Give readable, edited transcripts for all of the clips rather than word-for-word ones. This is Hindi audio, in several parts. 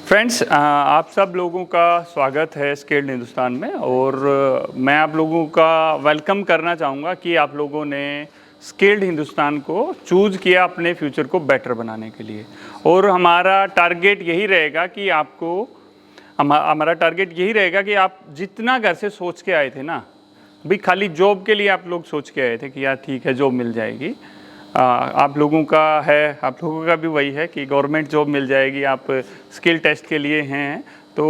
फ्रेंड्स, आप सब लोगों का स्वागत है स्केल्ड हिंदुस्तान में। और मैं आप लोगों का वेलकम करना चाहूँगा कि आप लोगों ने स्केल्ड हिंदुस्तान को चूज़ किया अपने फ्यूचर को बेटर बनाने के लिए। और हमारा टारगेट यही रहेगा कि हमारा टारगेट यही रहेगा कि आप जितना घर से सोच के आए थे ना, भाई खाली जॉब के लिए आप लोग सोच के आए थे कि यार ठीक है जॉब मिल जाएगी, आप लोगों का भी वही है कि गवर्नमेंट जॉब मिल जाएगी, आप स्किल टेस्ट के लिए हैं तो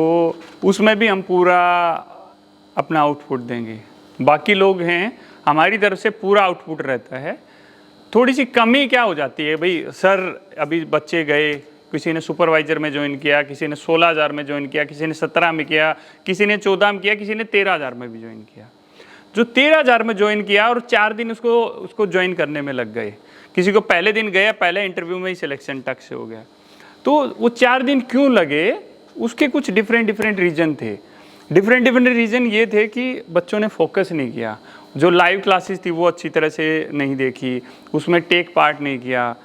उसमें भी हम पूरा अपना आउटपुट देंगे। बाकी लोग हैं, हमारी तरफ से पूरा आउटपुट रहता है। थोड़ी सी कमी क्या हो जाती है भाई, सर अभी बच्चे गए, किसी ने सुपरवाइज़र में ज्वाइन किया, किसी ने 16,000 में ज्वाइन किया, किसी ने 17 में किया, किसी ने 14 में किया, किसी ने 13,000 में भी ज्वाइन किया। जो 13,000 में ज्वाइन किया और 4 दिन उसको ज्वाइन करने में लग गए, किसी को पहले दिन गया, पहले इंटरव्यू में ही सिलेक्शन टक से हो गया। तो वो 4 दिन क्यों लगे, उसके कुछ डिफरेंट रीज़न थे। डिफरेंट रीज़न ये थे कि बच्चों ने फोकस नहीं किया, जो लाइव क्लासेस थी वो अच्छी तरह से नहीं देखी, उसमें टेक पार्ट नहीं किया,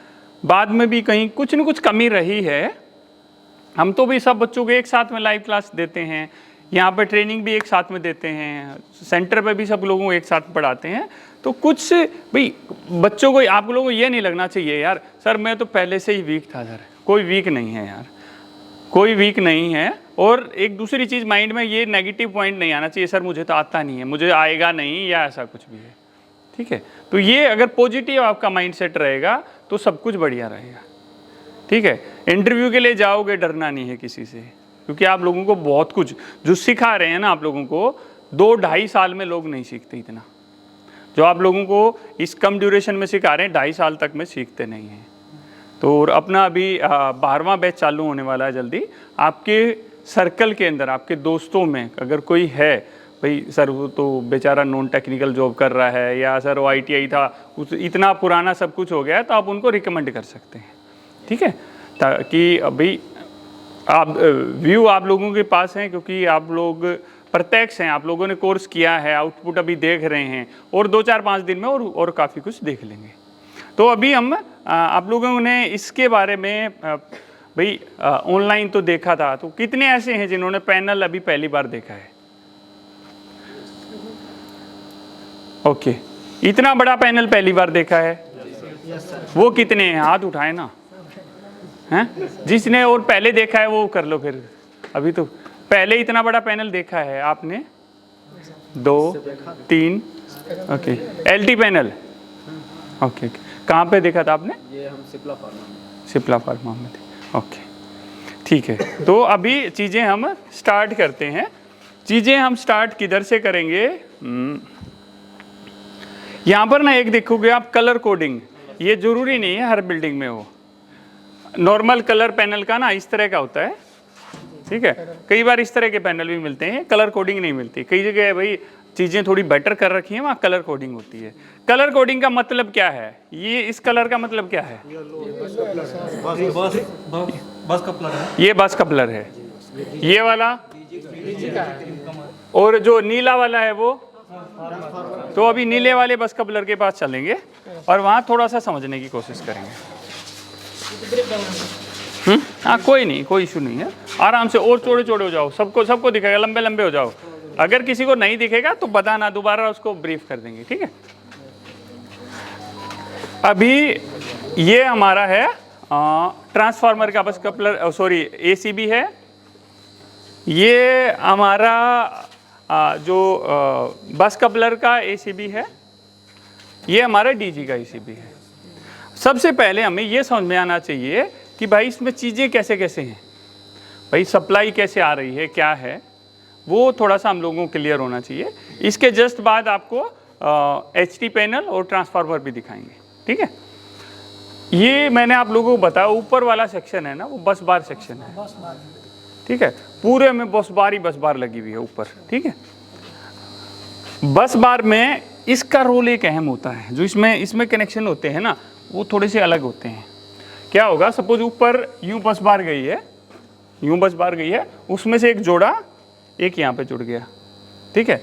बाद में भी कहीं कुछ न कुछ कमी रही है। हम तो भी सब बच्चों को एक साथ में लाइव क्लास देते हैं, यहाँ पर ट्रेनिंग भी एक साथ में देते हैं, सेंटर पे भी सब लोगों को एक साथ पढ़ाते हैं। तो कुछ भाई बच्चों को, आप लोगों को ये नहीं लगना चाहिए यार सर मैं तो पहले से ही वीक था। सर कोई वीक नहीं है यार, कोई वीक नहीं है। और एक दूसरी चीज़ माइंड में ये नेगेटिव पॉइंट नहीं आना चाहिए, सर मुझे तो आता नहीं है, मुझे आएगा नहीं, या ऐसा कुछ भी है। ठीक है, तो ये अगर पॉजिटिव आपका माइंड सेट रहेगा तो सब कुछ बढ़िया रहेगा। ठीक है, इंटरव्यू के लिए जाओगे, डरना नहीं है किसी से, क्योंकि आप लोगों को बहुत कुछ जो सिखा रहे हैं ना, आप लोगों को 2-2.5 साल में लोग नहीं सीखते इतना जो आप लोगों को इस कम ड्यूरेशन में सिखा रहे हैं, 2.5 साल तक में सीखते नहीं हैं। तो अपना अभी 12वां बैच चालू होने वाला है जल्दी। आपके सर्कल के अंदर, आपके दोस्तों में अगर कोई है भाई सर वो तो बेचारा नॉन टेक्निकल जॉब कर रहा है, या सर वो ITI था, उस इतना पुराना सब कुछ हो गया है, तो आप उनको रिकमेंड कर सकते हैं। ठीक है, ताकि अभी आप व्यू आप लोगों के पास हैं, क्योंकि आप लोग प्रत्यक्ष हैं, आप लोगों ने कोर्स किया है, आउटपुट अभी देख रहे हैं, और 2-4-5 दिन में और काफ़ी कुछ देख लेंगे। तो अभी हम आप लोगों ने इसके बारे में भाई ऑनलाइन तो देखा था, तो कितने ऐसे हैं जिन्होंने पैनल अभी पहली बार देखा है? ओके, इतना बड़ा पैनल पहली बार देखा है? वो कितने हैं, हाथ उठाए ना हैं? जिसने और पहले देखा है वो कर लो फिर। अभी तो पहले इतना बड़ा पैनल देखा है आपने? 2, 3, ओके। LT panel, okay. कहाँ पे देखा था आपने? ये हम सिप्ला फार्मा में थे, ओके ठीक है। तो अभी चीज़ें हम स्टार्ट करते हैं। चीज़ें हम स्टार्ट किधर से करेंगे? यहाँ पर ना एक देखोगे आप, कलर कोडिंग। ये जरूरी नहीं है हर बिल्डिंग में हो। नॉर्मल कलर पैनल का ना इस तरह का होता है, ठीक है। कई बार इस तरह के पैनल भी मिलते हैं, कलर कोडिंग नहीं मिलती। कई जगह भाई चीज़ें थोड़ी बेटर कर रखी हैं, वहाँ कलर कोडिंग होती है। कलर कोडिंग का मतलब क्या है? ये इस कलर का मतलब क्या है? बस कपलर है। ये बस कपलर है, ये वाला, और जो नीला वाला है वो। तो अभी नीले वाले बस कपलर के पास चलेंगे और वहाँ थोड़ा सा समझने की कोशिश करेंगे। हाँ कोई नहीं, कोई इशू नहीं है, आराम से। और चौड़े हो जाओ, सबको दिखेगा, लंबे हो जाओ। अगर किसी को नहीं दिखेगा तो बताना, दोबारा उसको ब्रीफ कर देंगे, ठीक है। अभी ये हमारा है ट्रांसफार्मर का बस कपलर, सॉरी ACB है। ये हमारा जो बस कपलर का ACB है, ये हमारा DG का ACB है। सबसे पहले हमें ये समझ में आना चाहिए कि भाई इसमें चीज़ें कैसे कैसे हैं, भाई सप्लाई कैसे आ रही है, क्या है, वो थोड़ा सा हम लोगों को क्लियर होना चाहिए। इसके जस्ट बाद आपको HT पैनल और ट्रांसफार्मर भी दिखाएंगे, ठीक है। ये मैंने आप लोगों को बताया, ऊपर वाला सेक्शन है ना, वो बस बार सेक्शन है, ठीक है। पूरे में बस बार लगी हुई है ऊपर, ठीक है। बस बार में इसका रोल एक अहम होता है, जो इसमें कनेक्शन होते हैं ना, वो थोड़े से अलग होते हैं। क्या होगा, सपोज ऊपर यूं बस बार गई है, उसमें से एक जोड़ा, एक यहाँ पे जुड़ गया, ठीक है।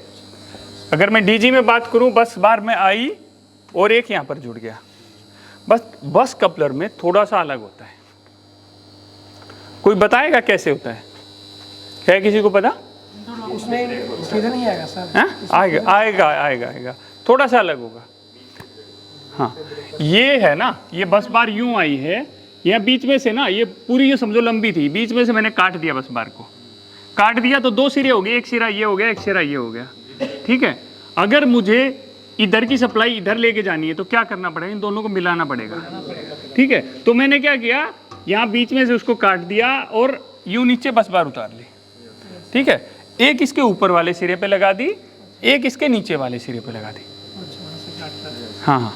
अगर मैं DG में बात करूं, बस बार में आई और एक यहाँ पर जुड़ गया। बस कपलर में थोड़ा सा अलग होता है। कोई बताएगा कैसे होता है किसी को पता? उसमें सीधा नहीं आएगा सर। हाँ आएगा आएगा आएगा आएगा, थोड़ा सा अलग होगा। हाँ ये है ना, ये बस बार यूं आई है, यहाँ बीच में से ना ये पूरी ये समझो लंबी थी, बीच में से मैंने काट दिया, बस बार को काट दिया तो दो सिरे हो गए, एक सिरा ये हो गया, एक सिरा ये हो गया। ठीक है, अगर मुझे इधर की सप्लाई इधर लेके जानी है तो क्या करना पड़ेगा? इन दोनों को मिलाना पड़ेगा। ठीक है, तो मैंने क्या किया, यहाँ बीच में से उसको काट दिया और यूं नीचे बस बार उतार ली। ठीक है, एक इसके ऊपर वाले सिरे पे लगा दी, एक इसके नीचे वाले सिरे पे लगा दी। हाँ हाँ,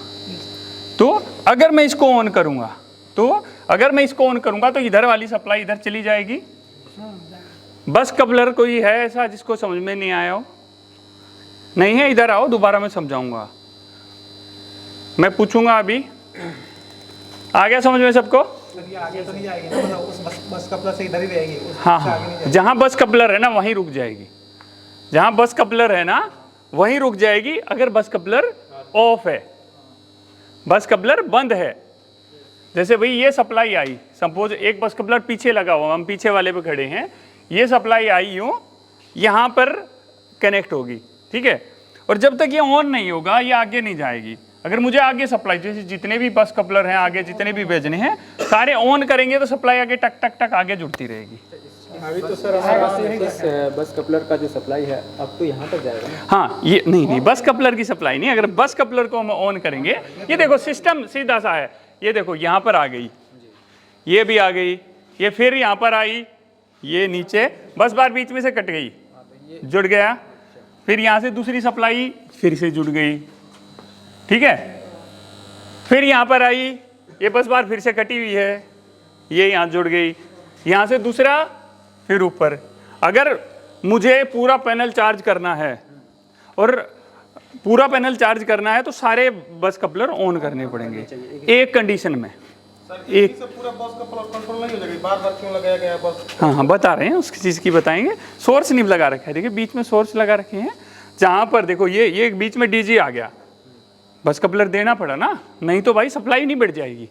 तो अगर मैं इसको ऑन करूंगा तो इधर वाली सप्लाई इधर चली जाएगी। बस कपलर कोई है ऐसा जिसको समझ में नहीं आया हो? नहीं है, इधर आओ, दोबारा मैं समझाऊंगा, मैं पूछूंगा अभी। आ गया समझ में सबको? आगे तो नहीं जाएगी ना, मतलब उस बस कपलर से इधर ही रहेगी। हाँ हाँ, जहाँ बस कपलर है ना वहीं रुक जाएगी, जहाँ बस कपलर है ना वहीं रुक जाएगी। अगर बस कपलर ऑफ है, बस कपलर बंद है, जैसे भाई ये सप्लाई आई, सपोज एक बस कपलर पीछे लगा हुआ, हम पीछे वाले पे खड़े हैं, ये सप्लाई आई यूँ यहाँ पर कनेक्ट होगी। ठीक है, और जब तक ये ऑन नहीं होगा ये आगे नहीं जाएगी। अगर मुझे आगे सप्लाई, जैसे जितने भी बस कपलर हैं आगे जितने भी भेजने हैं सारे ऑन करेंगे तो सप्लाई आगे टक टक टक आगे जुड़ती रहेगी। अभी तो सर हमारा बस कपलर का जो सप्लाई है अब तो यहाँ तक जाएगा ना? हाँ, ये नहीं बस कपलर की सप्लाई नहीं, अगर बस कपलर को हम ऑन करेंगे, ये देखो सिस्टम सीधा सा है, ये देखो यहाँ पर आ गई, ये भी आ गई, ये फिर यहाँ पर आई, ये नीचे बस बार बीच में से कट गई, जुड़ गया, फिर यहाँ से दूसरी सप्लाई फिर से जुड़ गई। ठीक है, फिर यहाँ पर आई, ये बस बार फिर से कटी हुई है, ये यहाँ जुड़ गई, यहाँ से दूसरा फिर ऊपर। अगर मुझे पूरा पैनल चार्ज करना है और पूरा पैनल चार्ज करना है तो सारे बस कपलर ऑन करने पड़ेंगे एक कंडीशन में। एक पूरा बस कपलर कंट्रोल नहीं हो जाएगा, बार-बार क्यों लगाया गया बस? हाँ बता रहे हैं, उसकी चीज़ की बताएंगे। सोर्स नहीं लगा रखा है, देखिए बीच में सोर्स लगा रखे हैं, जहाँ पर देखो ये बीच में डीजी आ गया, बस कपलर देना पड़ा ना, नहीं तो भाई सप्लाई नहीं बढ़ जाएगी,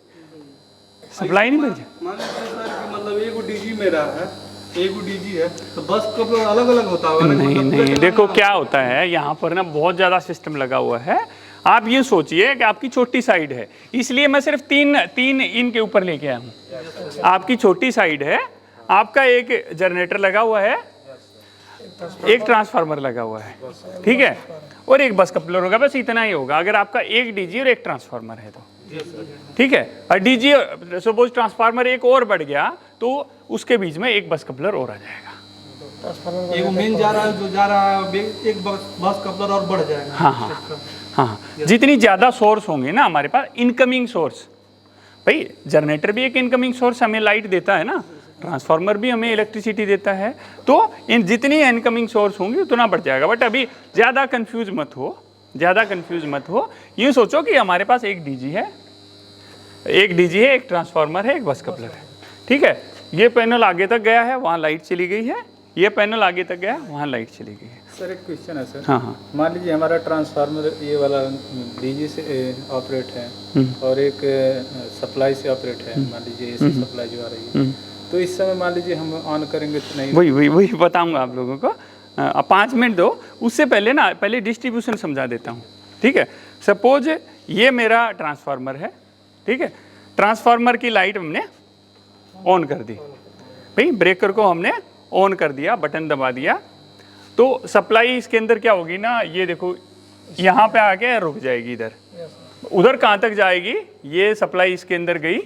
सप्लाई नहीं बढ़ जाएगी। मान लीजिए सर कि मतलब एक डीजी मेरा है, एक डीजी है, तो बस कपलर अलग अलग होता होगा? नहीं, देखो क्या होता है यहाँ पर ना, बहुत ज़्यादा सिस्टम लगा हुआ है। आप ये सोचिए कि आपकी छोटी साइड है, इसलिए मैं सिर्फ तीन इनके ऊपर लेके आया हूँ। आपकी छोटी साइड है, आपका एक जनरेटर लगा हुआ है, एक ट्रांसफार्मर लगा हुआ है, ठीक है, और एक बस कपलर होगा, बस इतना ही होगा। अगर आपका एक डीजी और एक ट्रांसफार्मर है तो ठीक है, और डीजी सपोज ट्रांसफार्मर एक और बढ़ गया तो उसके बीच में एक बस कपलर और आ जाएगा। एक मेन जा रहा है, जो जा रहा है एक बस कपलर और बढ़ जाएगा। हाँ, जितनी ज़्यादा सोर्स होंगे ना हमारे पास, इनकमिंग सोर्स, भाई जनरेटर भी एक इनकमिंग सोर्स हमें लाइट देता है ना, ट्रांसफार्मर भी हमें इलेक्ट्रिसिटी देता है, तो इन जितनी इनकमिंग सोर्स होंगी उतना बढ़ जाएगा। बट अभी ज़्यादा कंफ्यूज मत हो, यूँ सोचो कि हमारे पास एक डीजी है, एक ट्रांसफार्मर है, एक बस कपलर है। ठीक है, ये पैनल आगे तक गया है, वहाँ लाइट चली गई है, ये पैनल आगे तक गया, वहाँ लाइट चली गई है। सर एक क्वेश्चन है सर। हाँ, मान लीजिए हमारा ट्रांसफार्मर ये वाला डीजी से ऑपरेट है और एक सप्लाई से ऑपरेट है, मान लीजिए एसी सप्लाई जो आ रही है, तो इस समय मान लीजिए हम ऑन करेंगे तो नहीं? वही बताऊंगा आप लोगों को। 5 मिनट दो, उससे पहले डिस्ट्रीब्यूशन समझा देता हूँ। ठीक है, सपोज ये मेरा ट्रांसफार्मर है, ठीक है, ट्रांसफार्मर की लाइट हमने ऑन कर दी, भाई ब्रेकर को हमने ऑन कर दिया, बटन दबा दिया, तो सप्लाई इसके अंदर क्या होगी ना, ये देखो यहाँ पे आके रुक जाएगी, इधर उधर कहाँ तक जाएगी, ये सप्लाई इसके अंदर गई,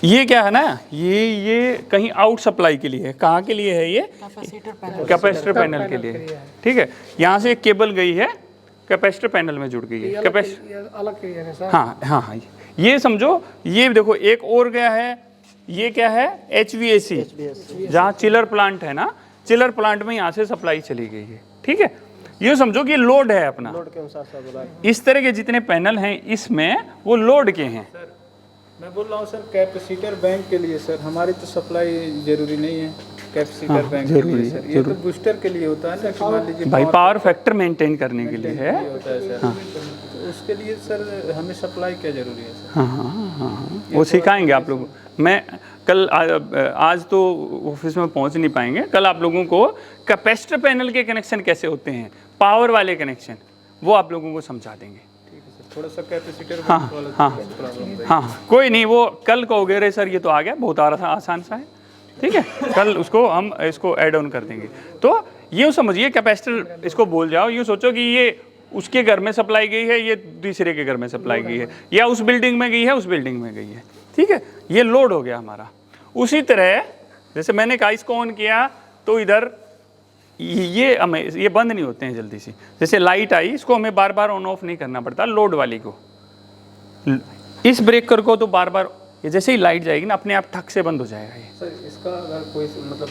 ये क्या है ना, ये कहीं आउट सप्लाई के लिए है। कहाँ के लिए है? ये कैपेसिटर पैनल के लिए। ठीक है, यहाँ से एक केबल गई है, कैपेसिटर पैनल में जुड़ गई है, कैपेसिटर अलग क्रिया है सर। हाँ, ये समझो, ये देखो एक और गया है, ये क्या है, HVAC, जहाँ चिलर प्लांट है ना, चिलर प्लांट में यहाँ से सप्लाई चली गई है। ठीक है, ये समझो कि लोड है अपना, लोड के अनुसार सब बोला। इस तरह के जितने पैनल हैं इसमें वो लोड के हैं। मैं बोल रहा हूँ सर कैपेसिटर बैंक के लिए सर, हमारी तो सप्लाई जरूरी नहीं है कैपेसिटर बैंक के लिए सर, ये तो बूस्टर के लिए होता है ना, कि मान लीजिए भाई पावर फैक्टर मेंटेन करने के लिए है। होता है सर। तो उसके लिए सर हमें सप्लाई क्या जरूरी है सर? हाँ, वो सिखाएंगे आप लोग। मैं कल आज तो ऑफिस में पहुंच नहीं पाएंगे, कल आप लोगों को कैपेसिटर पैनल के कनेक्शन कैसे होते हैं, पावर वाले कनेक्शन, वो आप लोगों को समझा देंगे। थोड़ा सा कैपेसिटर हाँ, कोई नहीं, वो कल कहोगे अरे सर ये तो आ गया, बहुत आसान सा है, ठीक है, कल उसको हम इसको ऐड ऑन कर देंगे। तो यूँ समझिए कैपेसिटर, इसको भूल जाओ, यूँ सोचो कि ये उसके घर में सप्लाई गई है, ये दूसरे के घर में सप्लाई गई है, या उस बिल्डिंग में गई है, उस बिल्डिंग में गई है, ठीक है, ये लोड हो गया हमारा। उसी तरह जैसे मैंने कहा इसको ऑन किया तो इधर ये बंद नहीं होते हैं जल्दी से, जैसे लाइट आई इसको हमें बार बार ऑन ऑफ नहीं करना पड़ता, लोड वाली को, इस ब्रेकर को तो बार बार, ये जैसे ही लाइट जाएगी ना अपने आप ठक से बंद हो जाएगा ये। सर इसका अगर कोई मतलब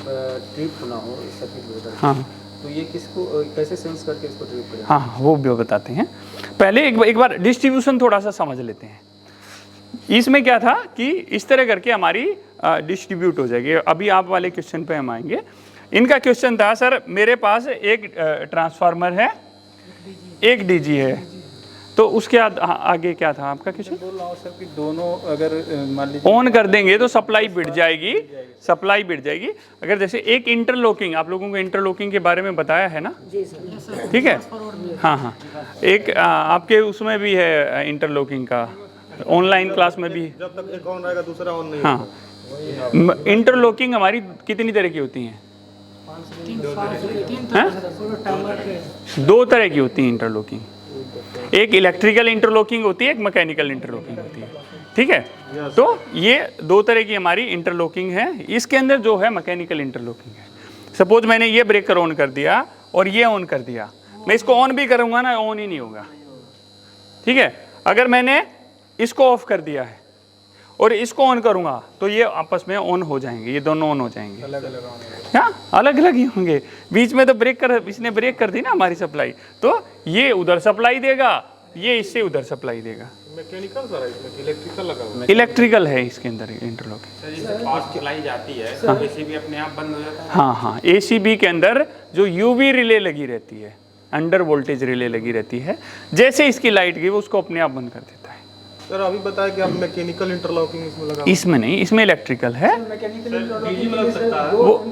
ट्रिप होना हो इस सर्किट ब्रेकर, हाँ तो ये किसको कैसे सेंस करके इसको ट्रिप करें? हाँ, वो भी बताते हैं। पहले एक बार डिस्ट्रीब्यूशन थोड़ा सा समझ लेते हैं। इसमें क्या था कि इस तरह करके हमारी डिस्ट्रीब्यूट हो जाएगी। अभी आप वाले क्वेश्चन पे हम आएंगे। इनका क्वेश्चन था सर मेरे पास एक ट्रांसफार्मर है, एक डीजी है, तो उसके आगे क्या था आपका क्वेश्चन? बोल रहा हूँ सर कि दोनों अगर मान लीजिए ऑन कर देंगे तो सप्लाई बढ़ जाएगी, सप्लाई बढ़ जाएगी। अगर जैसे एक इंटरलॉकिंग, आप लोगों को इंटरलॉकिंग के बारे में बताया है ना, ठीक है, हाँ हाँ, एक आपके उसमें भी है इंटरलॉकिंग का, ऑनलाइन क्लास में भी, जब तक एक ऑन रहेगा दूसरा ऑन नहीं। हाँ, इंटरलॉकिंग हमारी कितनी तरह की होती हैं? दो तरह की होती है इंटरलॉकिंग, एक इलेक्ट्रिकल इंटरलॉकिंग होती है, एक मैकेनिकल इंटरलॉकिंग होती है, ठीक है। तो ये दो तरह की हमारी इंटरलॉकिंग है। इसके अंदर जो है मैकेनिकल इंटरलॉकिंग है। सपोज मैंने ये ब्रेकर ऑन कर दिया और ये ऑन कर दिया, मैं इसको ऑन भी करूँगा ना, ऑन ही नहीं होगा, ठीक है। अगर मैंने इसको ऑफ कर दिया है और इसको ऑन करूँगा तो ये आपस में ऑन हो जाएंगे, ये दोनों ऑन हो जाएंगे, क्या अलग अलग ही होंगे। बीच में तो ब्रेक कर, इसने ब्रेक कर दी ना हमारी सप्लाई, तो ये उधर सप्लाई देगा, ये इससे उधर सप्लाई देगा। मैकेनिकल सर है, इसमें इलेक्ट्रिकल लगा हुआ है। इलेक्ट्रिकल है इसके अंदर इंटरलॉकिंग। सर जैसे पावर सप्लाई जाती है तो एसीबी अपने आप बंद हो जाता है? हाँ हाँ, एसीबी के अंदर जो यूवी रिले लगी रहती है, अंडर वोल्टेज रिले लगी रहती है, जैसे इसकी लाइट गई वो उसको अपने आप बंद कर देता है। सर अभी बताया कि आप मैकेनिकल इंटरलॉकिंग इसमें लगा, इसमें नहीं, इसमें इलेक्ट्रिकल है। डीजी में लग सकता है। वो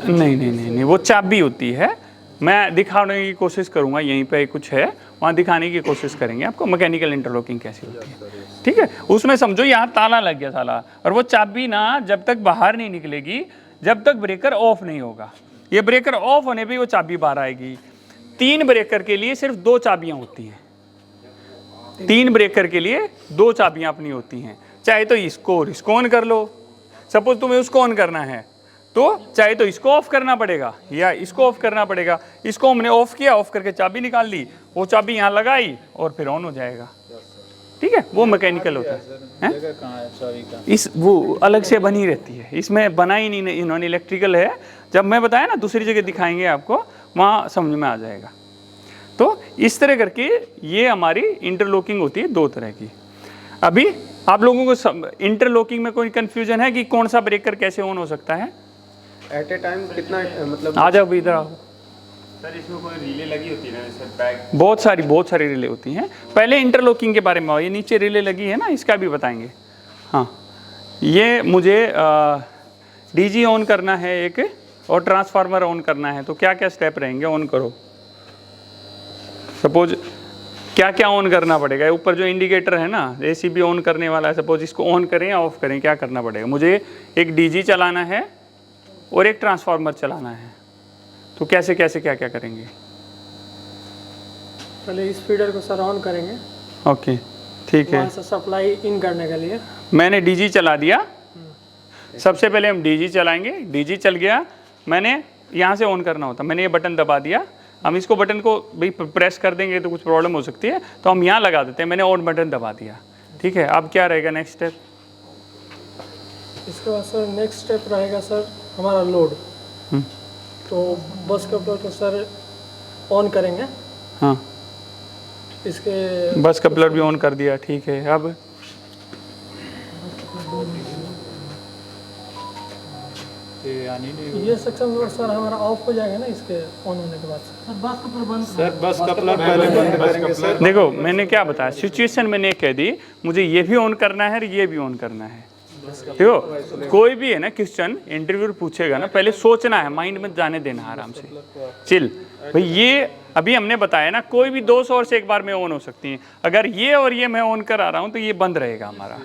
नहीं नहीं नहीं नहीं, वो चाबी होती है। मैं दिखाने की कोशिश करूंगा, यहीं पे कुछ है वहाँ दिखाने की कोशिश करेंगे आपको मैकेनिकल इंटरलॉकिंग कैसी होती है, ठीक है। उसमें समझो यहाँ ताला लग गया साला, और वो चाबी ना जब तक बाहर नहीं निकलेगी, जब तक ब्रेकर ऑफ नहीं होगा। ये ब्रेकर ऑफ होने पे वो चाबी बाहर आएगी। 3 ब्रेकर के लिए सिर्फ 2 चाबियाँ होती हैं, 3 ब्रेकर के लिए 2 चाबियाँ अपनी होती हैं। चाहे तो इसको ऑन कर लो, सपोज तुम्हें उसको ऑन करना है तो चाहे तो इसको ऑफ करना पड़ेगा या इसको ऑफ करना पड़ेगा। इसको हमने ऑफ किया, ऑफ करके चाबी निकाल ली, वो चाबी यहाँ लगाई और फिर ऑन हो जाएगा, ठीक है। वो मैकेनिकल होता है। जगह कहाँ है चाबी का? इस वो अलग से बनी रहती है, इसमें बना ही नहीं इन्होंने, इलेक्ट्रिकल है। जब मैं बताया ना दूसरी जगह दिखाएंगे आपको, वहाँ समझ में आ जाएगा। तो इस तरह करके ये हमारी इंटरलॉकिंग होती है 2 तरह की। अभी आप लोगों को इंटरलॉकिंग में कोई कंफ्यूजन है कि कौन सा ब्रेकर कैसे ऑन हो सकता है? एट ए टाइम कितना मतलब? आ जाओ इधर आओ। सर इसमें कोई रिले लगी होती है ना, जैसे बैक? बहुत सारी रिले होती हैं। पहले इंटरलॉकिंग के बारे में आओ, ये नीचे रिले लगी है ना, इसका भी बताएंगे। हाँ, ये मुझे डीजी ऑन करना है एक, और ट्रांसफार्मर ऑन करना है, तो क्या क्या स्टेप रहेंगे? ऑन करो, सपोज क्या क्या ऑन करना पड़ेगा? ऊपर जो इंडिकेटर है ना, एसीबी ऑन करने वाला है, सपोज इसको ऑन करें या ऑफ करें, क्या करना पड़ेगा? मुझे एक डीजी चलाना है और एक ट्रांसफार्मर चलाना है, तो कैसे कैसे क्या क्या करेंगे? पहले इस फीडर को सर ऑन करेंगे, ओके ठीक है। वहाँ से सप्लाई इन करने के लिए मैंने डीजी चला दिया, सबसे पहले हम डीजी चलाएंगे। डीजी चल गया, मैंने यहाँ से ऑन करना होता, मैंने ये बटन दबा दिया। हम इसको बटन को भाई प्रेस कर देंगे तो कुछ प्रॉब्लम हो सकती है, तो हम यहाँ लगा देते हैं। मैंने ऑन बटन दबा दिया, ठीक है। अब क्या रहेगा नेक्स्ट स्टेप? इसके बाद सर नेक्स्ट स्टेप रहेगा सर हमारा लोड। तो बस कपलर को सर ऑन करेंगे, हाँ, इसके बस कपलर भी ऑन कर दिया, ठीक है। अब ये सेक्शन लोड सर हमारा ऑफ हो जाएगा ना इसके ऑन होने के बाद। सर बस कपलर बंद, सर बस कपलर पहले बंद करेंगे सर। देखो मैंने क्या बताया, सिचुएशन मैंने कह दी, मुझे ये भी ऑन करना है और ये भी ऑन करना है, देखो कोई भी है ना क्वेश्चन इंटरव्यू पूछेगा ना, पहले सोचना है, माइंड में जाने देना है आराम से, चिल भाई। ये अभी हमने बताया ना, कोई भी 2 सोर्स एक बार में ऑन हो सकती हैं। अगर ये और ये मैं ऑन करा रहा हूँ तो ये बंद रहेगा हमारा,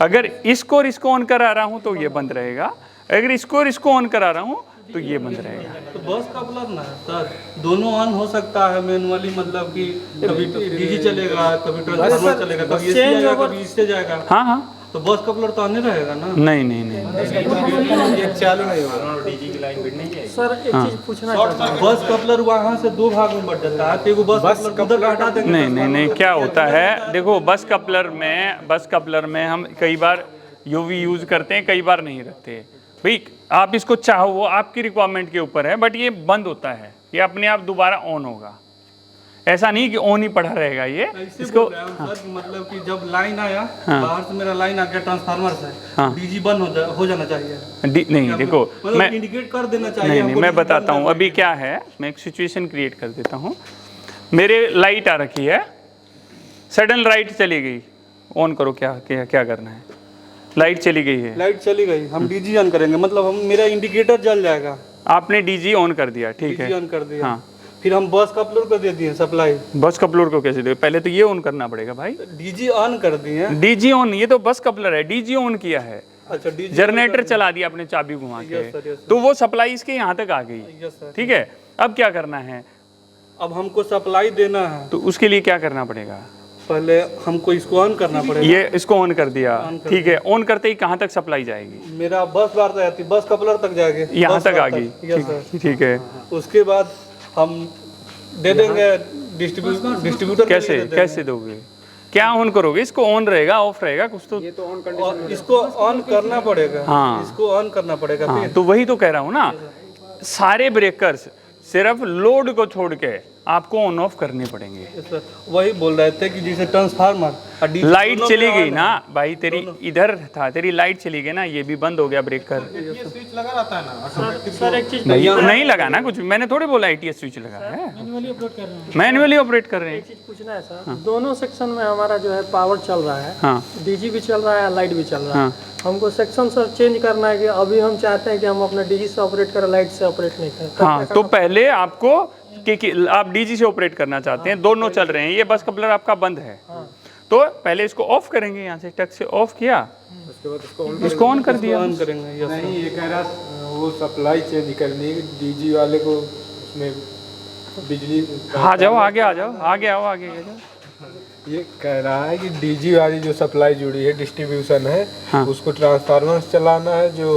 अगर इसको और इसको ऑन करा रहा हूँ तो ये बंद रहेगा, अगर इसको और इसको ऑन करा रहा हूँ तो ये बंद रहेगा। तो बस कपलर ना सर दोनों ऑन हो सकता है मैनुअली, मतलब कि कभी डीजी चलेगा, कभी ट्रांसफार्मर चलेगा, कभी एसी जाएगा, कभी इससे जाएगा। हाँ हाँ, तो बस कपलर तो आने रहेगा ना? नहीं नहीं नहीं, चालू नहीं होगा। डीजी की लाइन बिट नहीं है। सर एक चीज़ पूछना चाहता हूँ। बस कपलर वहाँ से 2 भाग में बढ़ जाता है, तो एगो बस कपलर उधर का हटा देंगे। नहीं नहीं नहीं, क्या होता है देखो, बस कपलर में हम कई बार यूवी यूज़ करते हैं, कई बार नहीं रखते भाई। आप इसको चाहो वो आपकी रिक्वायरमेंट के ऊपर है, बट ये बंद होता है, ये अपने आप दोबारा ऑन होगा, ऐसा नहीं कि ऑन ही पड़ा रहेगा ये। इसको सर मतलब कि जब लाइन आया बाहर से, मेरा लाइन आ गया ट्रांसफार्मर से, डीजी बंद हो जाना चाहिए। नहीं देखो, मैं इंडिकेट कर देना चाहिए। नहीं मैं बताता हूँ अभी क्या है, मैं एक सिचुएशन क्रिएट कर देता हूँ। मेरे लाइट आ रखी है, सडन लाइट चली गई, ऑन करो, क्या करना है, लाइट चली गई है, लाइट चली गई, हम डीजी ऑन करेंगे, मतलब हम मेरा इंडिकेटर जल जाएगा। आपने डीजी ऑन कर दिया, ठीक है, डीजी ऑन कर दिया, हाँ, फिर हम बस कपलर को दे दिए सप्लाई। बस कपलर को कैसे दे, पहले तो ये ऑन करना पड़ेगा भाई। डीजी ऑन कर दिए। डीजी ऑन, ये तो बस कपलर है, डीजी ऑन किया है, अच्छा डीजी जनरेटर चला दिया आपने चाबी घुमा के, तो वो सप्लाई इसके यहाँ तक आ गई, ठीक है। अब क्या करना है, अब हमको सप्लाई देना है, तो उसके लिए क्या करना पड़ेगा, पहले हमको इसको ऑन करना पड़ेगा। ये इसको ऑन कर दिया, ठीक है, ऑन करते ही कहाँ तक सप्लाई जाएगी, मेरा बस बार जाती, बस कपलर तक जाएगी, यहाँ बस तक बार आ गई, ठीक है। उसके बाद हम दे देंगे डिस्ट्रीब्यूटर। कैसे दोगे, क्या ऑन करोगे, इसको ऑन रहेगा ऑफ रहेगा कुछ तो, ये तो ऑन कंडीशन और इसको ऑन करना पड़ेगा। हाँ। इसको ऑन करना पड़ेगा। हाँ, तो वही तो कह रहा हूँ ना, सारे ब्रेकर्स सिर्फ लोड को छोड़ के आपको ऑन ऑफ करने पड़ेंगे। सर वही बोल रहे थे कि जैसे ट्रांसफार्मर लाइट चली गई ना भाई, तेरी इधर था, तेरी लाइट चली गई ना, ये भी बंद हो गया ब्रेकर। स्विच लगा रहता है ना सर एक चीज़ नहीं लगा ना कुछ, मैंने थोड़ी बोला ITS स्विच लगा है, मैनुअली अपलोड कर रहे हैं। मैनुअली ऑपरेट कर रहे हैं। एक चीज़ पूछना है सर, दोनों सेक्शन में हमारा जो है पावर चल रहा है, हाँ डीजी भी चल रहा है, लाइट भी चल रहा है। हाँ, हमको सेक्शन सर चेंज करना है कि अभी हम चाहते हैं कि हम अपने डीजी से ऑपरेट करें, लाइट से ऑपरेट नहीं करें। हाँ, तो पहले आपको कि आप डीजी से ऑपरेट करना चाहते हैं, दोनों चल रहे हैं, ये बस कपलर आपका बंद है, तो पहले इसको ऑफ करेंगे, यहाँ से टच से ऑफ किया, उसके बाद इसको ऑन कर दिया। ऑन करेंगे। यस नहीं, ये कह रहा वो सप्लाई चेंज करनी है डीजी वाले को, उसमें बिजली। हाँ जाओ आगे, आ जाओ आगे, आओ आगे आ जाओ। ये कह रहा है कि डीजी वाली जो सप्लाई जुड़ी है, डिस्ट्रीब्यूशन है, हाँ। उसको ट्रांसफार्मर से चलाना है, जो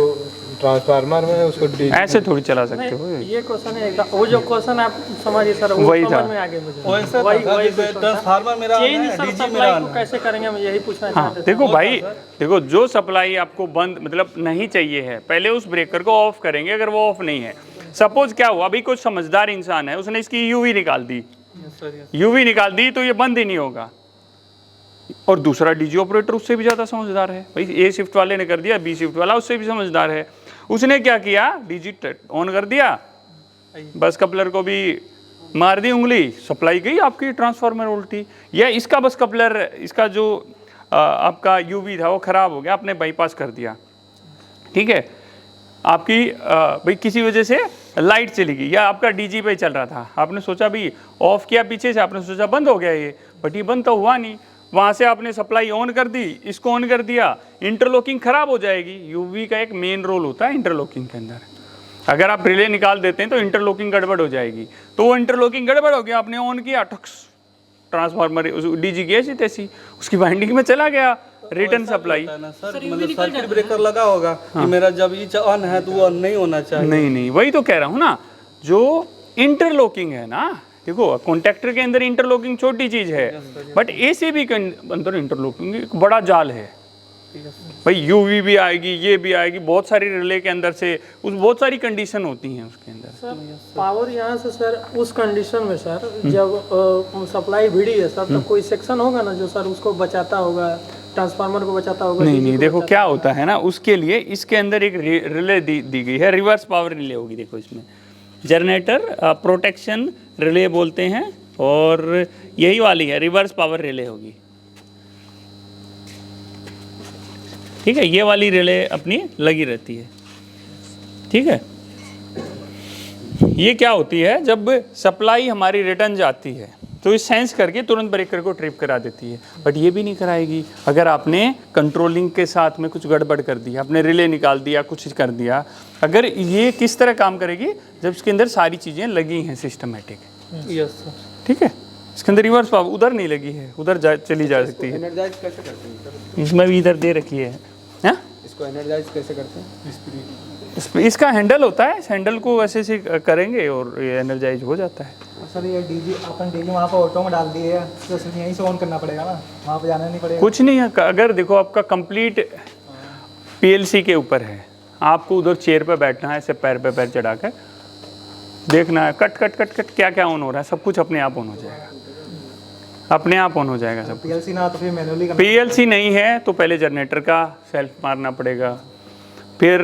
ट्रांसफार्मर में है उसको डीजी। ऐसे थोड़ी चला सकते हो, ये क्वेश्चन है एकदम, वो जो क्वेश्चन आप समझिए सर, वो वही था। समझ में आगे मुझे वैसे वही ट्रांसफार्मर मेरा चेंज सर डीजी मेरा सप्लाई को कैसे करेंगे, हम यही पूछना हाँ चाहते थे। देखो भाई, देखो जो सप्लाई आपको बंद मतलब नहीं चाहिए है, पहले उस ब्रेकर को ऑफ करेंगे। अगर वो ऑफ नहीं है, सपोज क्या हुआ, अभी कुछ समझदार इंसान है, उसने इसकी यूवी निकाल दी, यूवी निकाल दी, तो ये बंद ही नहीं होगा। और दूसरा डीजी ऑपरेटर उससे भी ज़्यादा समझदार है भाई, ए शिफ्ट वाले ने कर दिया, बी शिफ्ट वाला उससे भी समझदार है, उसने क्या किया, डीजी ऑन कर दिया, बस कपलर को भी मार दी उंगली, सप्लाई गई आपकी ट्रांसफार्मर उल्टी। या इसका बस कपलर, इसका जो आपका यूवी था वो ख़राब हो गया, आपने बाईपास कर दिया, ठीक है, आपकी भाई किसी वजह से लाइट चली गई, या आपका डीजी पे चल रहा था, आपने सोचा भी ऑफ किया पीछे से, आपने सोचा बंद हो गया ये, बट ये बंद तो हुआ नहीं। वहाँ से आपने सप्लाई ऑन कर दी, इसको ऑन कर दिया, इंटरलॉकिंग खराब हो जाएगी। यूवी का एक मेन रोल होता है इंटरलॉकिंग के अंदर, अगर आप रिले निकाल देते हैं तो इंटरलॉकिंग गड़बड़ हो जाएगी। तो वो इंटरलॉकिंग गड़बड़ हो गया, आपने ऑन किया, ठक्स ट्रांसफार्मर डीजी की ऐसी तैसी उसकी वाइंडिंग में चला गया, रिटर्न सप्लाई। सर मतलब सर्किट ब्रेकर लगा होगा कि मेरा जब ये ऑन है तो वो ऑन नहीं होना चाहिए। नहीं, वही तो कह रहा हूँ ना, जो इंटरलॉकिंग है ना, देखो कॉन्ट्रैक्टर के अंदर इंटरलॉकिंग छोटी चीज है, बट एसीबी के अंदर इंटरलॉकिंग एक बड़ा जाल है भाई। यूवी भी आएगी, ये भी आएगी, बहुत सारी रिले के अंदर से उस बहुत सारी कंडीशन होती हैं उसके अंदर। सर पावर यहाँ से सर उस कंडीशन में सर जब सप्लाई भिड़ी है सर, तो कोई सेक्शन होगा ना जो सर उसको बचाता होगा, ट्रांसफार्मर को बचाता होगा। नहीं, देखो क्या होता है ना, उसके लिए इसके अंदर एक रिले दी गई है, रिवर्स पावर रिले होगी। देखो इसमें जनरेटर प्रोटेक्शन रिले बोलते हैं, और यही वाली है रिवर्स पावर रिले होगी। ठीक है, ये वाली रिले अपनी लगी रहती है। ठीक है, ये क्या होती है, जब सप्लाई हमारी रिटर्न जाती है तो ये सेंस करके तुरंत ब्रेकर को ट्रिप करा देती है, बट ये भी नहीं कराएगी अगर आपने कंट्रोलिंग के साथ में कुछ गड़बड़ कर दिया, आपने रिले निकाल दिया, कुछ कर दिया। अगर ये किस तरह काम करेगी, जब इसके अंदर सारी चीज़ें लगी हैं सिस्टमेटिक। Yes sir. ठीक है, इसके अंदर रिवर्स पावर उधर नहीं लगी है, उधर चली जा सकती है। एनर्जाइज कैसे करते हैं? इसमें भी इधर दे रखी है। हाँ, इसको एनर्जाइज कैसे करते हैं? इसका हैंडल होता है, इस हैंडल को ऐसे से करेंगे और ये एनर्जाइज हो जाता है। सर ये डीजी अपन डीजी वहाँ पर ऑटो में डाल दिए है, तो सिर्फ यहीं से ऑन करना पड़ेगा ना, वहाँ पे जाना नहीं पड़ेगा? कुछ नहीं है, अगर देखो आपका कंप्लीट पीएलसी के ऊपर है, आपको उधर चेयर पे बैठना है, ऐसे पैर पे पैर चढ़ा कर देखना है, कट कट कट कट क्या क्या ऑन हो रहा है, सब कुछ अपने आप ऑन हो जाएगा, अपने आप ऑन हो जाएगा सब। पीएलसी ना तो फिर मैनुअली करना। पीएलसी नहीं है तो पहले जनरेटर का सेल्फ मारना पड़ेगा, फिर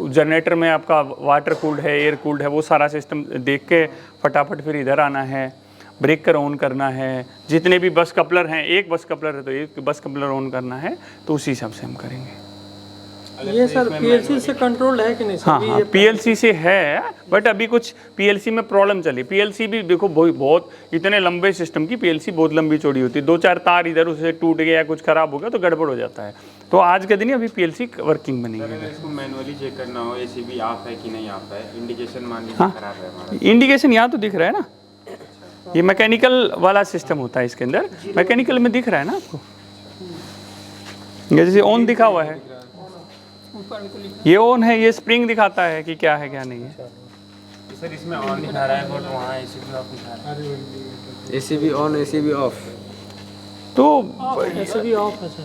जनरेटर में आपका वाटर कूल्ड है, एयर कूल्ड है, वो सारा सिस्टम देख के फटाफट फिर इधर आना है, ब्रेकर ऑन करना है। जितने भी बस कपलर हैं, एक बस कपलर है तो एक बस कपलर ऑन करना है, तो उसी हिसाब से हम करेंगे। ये सर पीएलसी से कंट्रोल्ड है कि नहीं सर? हाँ हाँ, पीएलसी से है, बट अभी कुछ पीएलसी में प्रॉब्लम चली। पीएलसी भी देखो बहुत इतने लंबे सिस्टम की पीएलसी बहुत लंबी चौड़ी होती है, 2-4 तार इधर उसे टूट गया, कुछ खराब हो गया तो गड़बड़ हो जाता है। तो आज के दिन अभी पीएलसी वर्किंग में नहीं अगर है। इसको मैनुअली चेक करना हो, एसीबी ऑफ है कि नहीं ऑफ है, इंडिकेशन मान लीजिए खराब है हमारा, इंडिकेशन यहाँ तो दिख रहा है ना, ये मैकेनिकल वाला सिस्टम होता है, इसके अंदर मैकेनिकल में दिख रहा है ना आपको, ये जैसे ऑन दिखा हुआ है, ये ऑन है, ये स्प्रिंग दिखाता है कि क्या है क्या नहीं है। सर इसमें ऑन दिखा रहा है बट वहाँ एसीबी ऑफ दिखा रहा है। ACB on ACB of. तो ऐसे भी ऑफ है सर?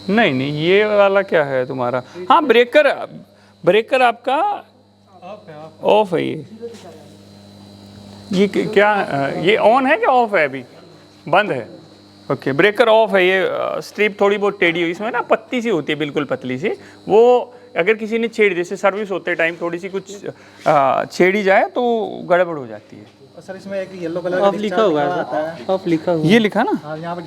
नहीं नहीं, ये वाला क्या है तुम्हारा, हाँ ब्रेकर आपका ऑफ है। ये क्या, ये ऑन है क्या ऑफ है? अभी बंद है। ओके, ब्रेकर ऑफ है। ये स्ट्रिप थोड़ी बहुत टेढ़ी हुई, इसमें ना पत्ती सी होती है, बिल्कुल पतली सी, वो अगर किसी ने छेड़, जैसे सर्विस होते टाइम थोड़ी सी कुछ छेड़ी जाए तो गड़बड़ हो जाती है। सर इसमें एक येलो कलर ऑफ लिखा हुआ है, ऑफ लिखा हुआ ये लिखा ना, हाँ यहाँ पे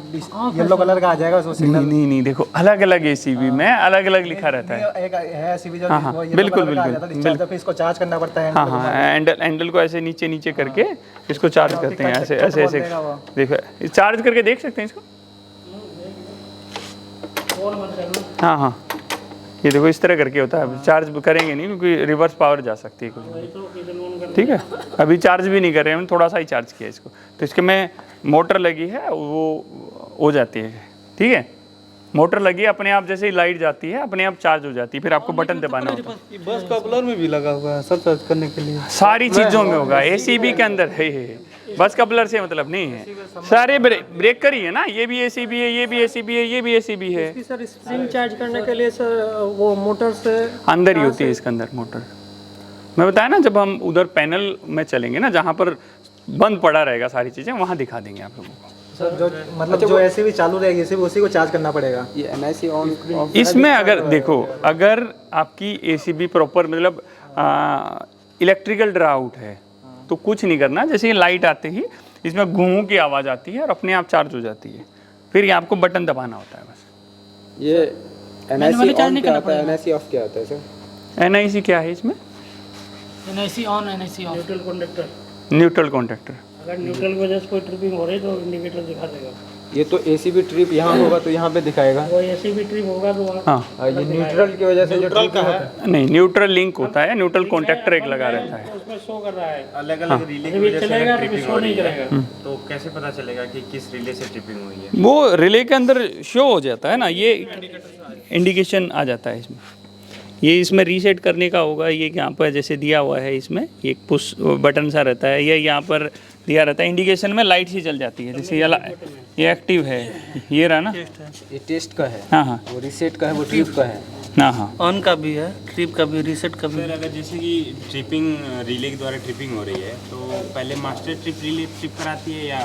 येलो कलर का आ जाएगा उसमें सिग्नल। नहीं नहीं, देखो अलग अलग एसीबी में अलग अलग लिखा रहता है। एक है एसीबी जो हाँ, हाँ, वो येलो बिल्कुल, कलर का आ बिल्कुल, जाता है, डिस्चार्ज, फिर इसको चार्ज करना पड़ता है। हाँ हाँ, हैंडल को ऐसे नीचे नीचे करके इसको चार्ज करते हैं, ऐसे ऐसे ऐसे। देखो चार्ज करके देख सकते हैं इसको। हाँ हाँ, ये देखो इस तरह करके होता है। चार्ज करेंगे नहीं क्योंकि रिवर्स पावर जा सकती है कुछ। ठीक है, अभी चार्ज भी नहीं कर रहे हैं, थोड़ा सा ही चार्ज किया इसको, तो इसके में मोटर लगी है, वो हो जाती है। ठीक है, मोटर लगी है, अपने आप जैसे ही लाइट जाती है अपने आप चार्ज हो जाती है, फिर आपको बटन दबाना होता है। बस कपलर में भी लगा हुआ है सर, चार्ज करने के लिए। सारी चीज़ों में होगा, एसीबी के अंदर है। बस कपलर से मतलब नहीं है, सारे ब्रेकर ही है ना, ये भी एसीबी है, ये भी एसीबी है, ये भी एसीबी है। इसकी सर स्प्रिंग चार्ज करने के लिए सर वो मोटर से अंदर ही होती है, इसके अंदर मोटर। मैं बताया ना, जब हम उधर पैनल में चलेंगे ना, जहाँ पर बंद पड़ा रहेगा सारी चीज़ें, वहाँ दिखा देंगे आप लोगों को। सर जो मतलब जो एसीबी चालू रहेगी एसीबी उसी को चार्ज करना पड़ेगा। ये एनआईसी ऑन ऑफ। इसमें अगर देखो, अगर आपकी एसीबी प्रॉपर मतलब इलेक्ट्रिकल ड्राउट है तो कुछ नहीं करना, जैसे ये लाइट आते ही इसमें घूं की आवाज़ आती है और अपने आप चार्ज हो जाती है, फिर ये आपको बटन दबाना होता है बस। ये एनआईसी ऑन क्या होता है, एनआईसी ऑफ क्या होता है सर? एनआईसी क्या है इसमें? NIC on NIC of. Neutral contactor. Neutral contactor. अगर न्यूट्रल की वजह से कोई ट्रिपिंग हो रही तो इंडिकेटर दिखा देगा। ये तो एसीबी ट्रिप यहाँ होगा तो यहाँ पे दिखाएगा। वो ऐसे भी ट्रिप होगा तो वहाँ हाँ, ये न्यूट्रल की वजह से जो ट्रिप है, नहीं, न्यूट्रल लिंक होता है, न्यूट्रल कॉन्टैक्टर एक लगा रहता है। उसमें शो कर रहा है। अलग अलग रिले की जब ये वजह से चलेगा अगर तो ट्रिपिंग शो हो नहीं रही है करेगा। तो कैसे पता चलेगा कि किस रिले से ट्रिपिंग हुई है? वो रिले के अंदर शो हो जाता है ना, ये इंडिकेशन आ जाता है इसमें। ये इसमें रीसेट करने का होगा, ये यहाँ पर जैसे दिया हुआ है, इसमें एक पुश बटन सा रहता है, ये यहाँ पर दिया रहता है। इंडिकेशन में लाइट सी जल जाती है, जैसे ये एक्टिव है, ये रहा ना, ये टेस्ट का है। हाँ हाँ वो रीसेट का है, वो ट्रिप का है। हाँ हाँ, ऑन का भी है, ट्रिप का भी, रीसेट का भी। सर अगर जैसे कि ट्रिपिंग रिले के द्वारा ट्रिपिंग हो रही है तो पहले मास्टर ट्रिप रिले ट्रिप कराती है या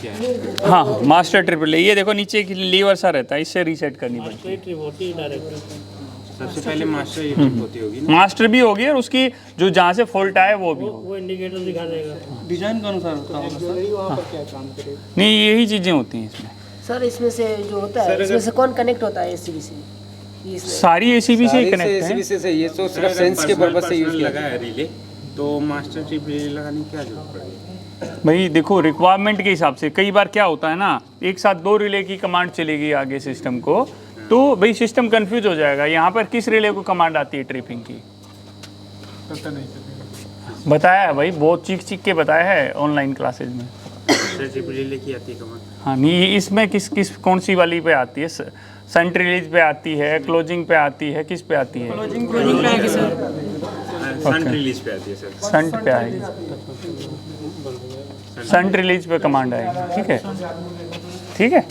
क्या है? हाँ हाँ, मास्टर ट्रिप ले, ये देखो नीचे एक लीवर सा रहता है, इससे रीसेट करनी पड़ती है। ट्रिप होती है डायरेक्ट। सबसे पहले मास्टर ये ट्रिप होती होगी ना? मास्टर भी होगी और उसकी जो जहाँ से फॉल्ट आए वो भी होगी। वो इंडिकेटर दिखा देगा। डिजाइन के अनुसार होता होगा सर। नहीं, यही चीज़ें होती हैं इसमें। सर इसमें से जो होता है इसमें से कौन कनेक्ट होता है एसीबी से? सारी एसीबी से ही कनेक्ट है। एसीबी से ये तो सिर्फ सेंस के पर्पज से यूज किया लगा है रिले, तो मास्टर ट्रिप रिले लगाने की क्या जरूरत पड़ेगी? भाई देखो, रिक्वायरमेंट के हिसाब से कई बार क्या होता है ना, एक साथ 2 रिले की कमांड चलेगी आगे सिस्टम को, तो भाई सिस्टम कंफ्यूज हो जाएगा। यहाँ पर किस रिले को कमांड आती है ट्रिपिंग की? बताया है भाई, बहुत चीख के बताया है ऑनलाइन क्लासेज में। मास्टर ट्रिप रिले की आती है कमांड? हाँ नहीं, इसमें किस कौन सी वाली पे आती है? सेंट रिलीज पे आती है, क्लोजिंग पे आती है, किस पे आती है? क्लोजिंग पे आएगी सर। सन रिलीज पे आती है सर। संट पे आएगी, संट रिलीज पे कमांड आएगी। ठीक है, ठीक है,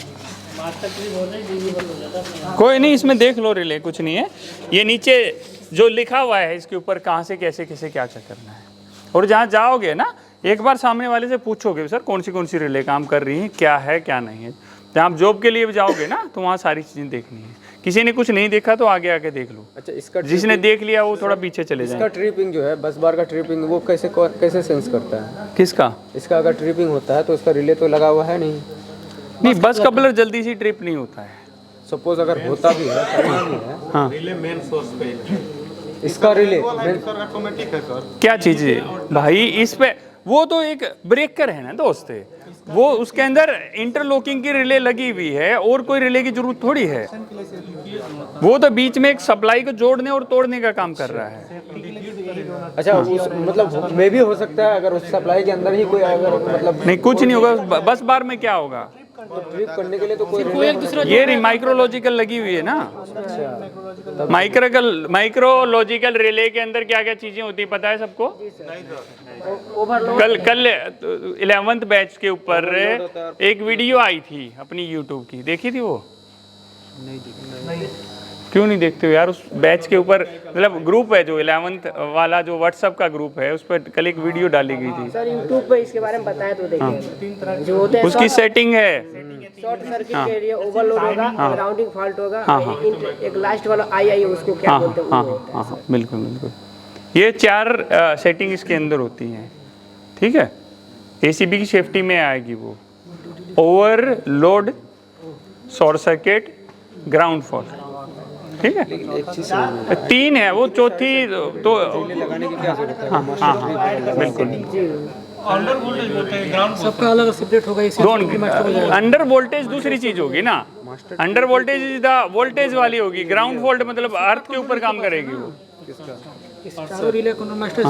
कोई नहीं, इसमें देख लो रिले, कुछ नहीं है। ये नीचे जो लिखा हुआ है इसके ऊपर कहाँ से कैसे कैसे क्या क्या करना है। और जहाँ जाओगे ना, एक बार सामने वाले से पूछोगे सर कौन सी रिले काम कर रही हैं, क्या है क्या नहीं है। जहाँ आप जॉब के लिए भी जाओगे ना, तो वहाँ सारी चीज़ें देखनी है। किसी ने कुछ नहीं देखा तो आगे आके देख लो। अच्छा, इसका जिसने देख लिया वो थोड़ा पीछे चले इसका जाए। ट्रिपिंग जो है, बस बार का ट्रिपिंग, वो कैसे सेंस करता है? किसका? इसका अगर ट्रिपिंग होता है तो उसका रिले तो लगा हुआ है नहीं। नहीं, बस कपलर जल्दी से ट्रिप नहीं होता है। सपोज अगर होता भी है, करना भी है, हाँ, रिले मेन सोर्स पे इसका रिले ऑटोमेटिक है सर। क्या चीज़ है भाई इस पे? वो तो एक ब्रेकर है ना दोस्त, वो उसके अंदर इंटरलॉकिंग की रिले लगी हुई है और कोई रिले की जरूरत थोड़ी है। वो तो बीच में एक सप्लाई को जोड़ने और तोड़ने का काम कर रहा है। अच्छा, उस मतलब में भी हो सकता है अगर उस सप्लाई के अंदर ही कोई अगर मतलब नहीं, कुछ नहीं होगा। बस बार में क्या होगा? तो ट्रिप करने के लिए तो कोई रिले ये माइक्रोलॉजिकल लगी हुई है ना। माइक्रोलॉजिकल रिले के अंदर क्या क्या चीजें होती है पता है सबको? कल 11th बैच के ऊपर एक वीडियो आई थी अपनी यूट्यूब की, देखी थी वो? क्यों नहीं देखते हो यार? उस बैच के ऊपर मतलब ग्रुप है जो 11th वाला जो व्हाट्सएप का ग्रुप है, उस पर कल एक वीडियो डाली गई थी सर। यूट्यूब पे इसके बारे में बताया तो देखिए, जो होते हैं उसकी सेटिंग है। शॉर्ट सर्किट के लिए ओवरलोड होगा, ग्राउंडिंग फॉल्ट होगा, एक लास्ट वाला आई उसको क्या बोलते हैं? हाँ, बिल्कुल बिल्कुल। ये 4 सेटिंग इसके अंदर होती हैं। ठीक है, एसीबी की सेफ्टी में आएगी वो। Overload, short circuit, ground fault. ठीक है, 3 है वो, चौथी तो लगाने की क्या जरूरत है? हाँ, बिल्कुल। अंडर वोल्टेज बोलते हैं, ग्राउंड सबका अलग सेपरेट होगा। अंडर वोल्टेज दूसरी चीज होगी ना। Under voltage is the voltage वाली होगी। ग्राउंड वोल्ट मतलब अर्थ के ऊपर काम करेगी वो। रिले को मास्टर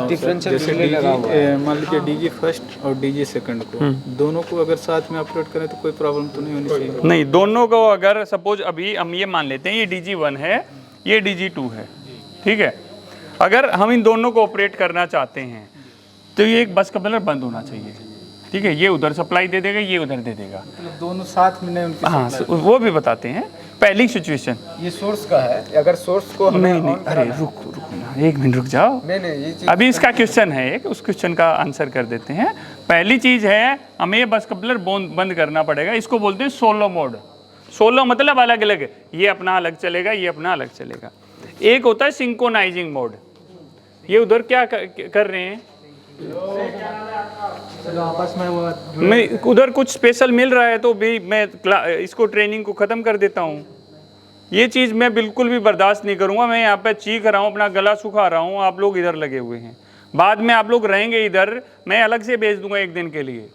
डिफरेंशियल जैसे रिले लगा हुआ है। मान लीजिए डीजी फर्स्ट और डीजी सेकंड को, दोनों को अगर साथ में ऑपरेट करें तो कोई प्रॉब्लम तो नहीं होनी चाहिए? नहीं, दोनों को अगर सपोज अभी हम ये मान लेते हैं ये DG1 है, ये DG2 है। ठीक है, अगर हम इन दोनों को ऑपरेट करना चाहते हैं तो ये एक बस कपलर बंद होना चाहिए। ठीक है, ये उधर सप्लाई दे देगा, ये उधर दे देगा। मतलब दोनों साथ में नहीं उनके? हाँ, वो भी बताते हैं। पहली सिचुएशन ये सोर्स का है, अगर सोर्स को हमें नहीं, अरे रुक ना, 1 मिनट रुक जाओ। नहीं ये चीज अभी इसका क्वेश्चन है एक, उस क्वेश्चन का आंसर कर देते हैं। पहली चीज है, हमें ये बस कपलर बंद करना पड़ेगा। इसको बोलते हैं सोलो मोड। सोलो मतलब अलग अलग, ये अपना अलग चलेगा, ये अपना अलग चलेगा। एक होता है सिंक्रोनाइजिंग मोड। ये उधर क्या कर रहे हैं? आपस में वो मैं उधर कुछ स्पेशल मिल रहा है तो भी मैं इसको ट्रेनिंग को ख़त्म कर देता हूँ। ये चीज़ मैं बिल्कुल भी बर्दाश्त नहीं करूँगा। मैं यहाँ पे चीख रहा हूँ, अपना गला सुखा रहा हूँ, आप लोग इधर लगे हुए हैं। बाद में आप लोग रहेंगे इधर, मैं अलग से भेज दूंगा 1 दिन के लिए।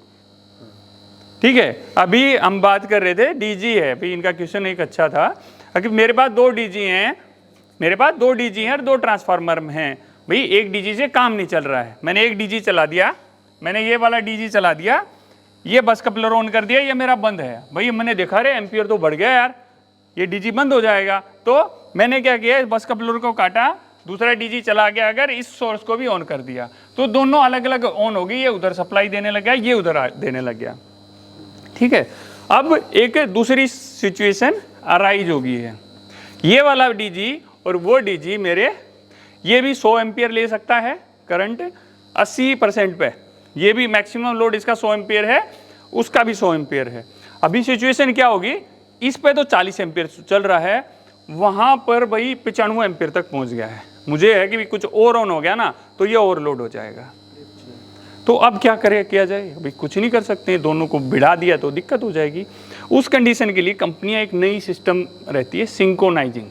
ठीक है, अभी हम बात कर रहे थे डीजी है। अभी इनका क्वेश्चन एक अच्छा था। अगर मेरे पास 2 डीजी हैं, मेरे पास 2 डीजी हैं और 2 ट्रांसफार्मर हैं। भाई एक डीजी से काम नहीं चल रहा है, मैंने एक डीजी चला दिया, मैंने ये वाला डीजी चला दिया, ये बस कपलर ऑन कर दिया, ये मेरा बंद है। भाई मैंने देखा रे एम्पियर तो बढ़ गया यार, ये डीजी बंद हो जाएगा। तो मैंने क्या किया, बस कपलर को काटा, दूसरा डीजी चला गया, अगर इस सोर्स को भी ऑन कर दिया तो दोनों अलग अलग ऑन हो गई। ये उधर सप्लाई देने लग गया, ये उधर देने लग गया। ठीक है, अब एक दूसरी सिचुएशन अराइज होगी है, ये वाला डीजी और वो डीजी मेरे, ये भी 100 एम्पियर ले सकता है करंट 80% पे, ये भी मैक्सिमम लोड इसका 100 एम्पियर है, उसका भी 100 एम्पियर है। अभी सिचुएशन क्या होगी, इस पे तो 40 एम्पियर चल रहा है, वहाँ पर भाई 95 एम्पियर तक पहुँच गया है। मुझे है कि कुछ और ऑन हो गया ना तो ये ओवरलोड हो जाएगा। तो अब क्या किया जाए? अभी कुछ नहीं कर सकते, दोनों को भिड़ा दिया तो दिक्कत हो जाएगी। उस कंडीशन के लिए कंपनियां एक नई सिस्टम रहती है सिंक्रोनाइजिंग।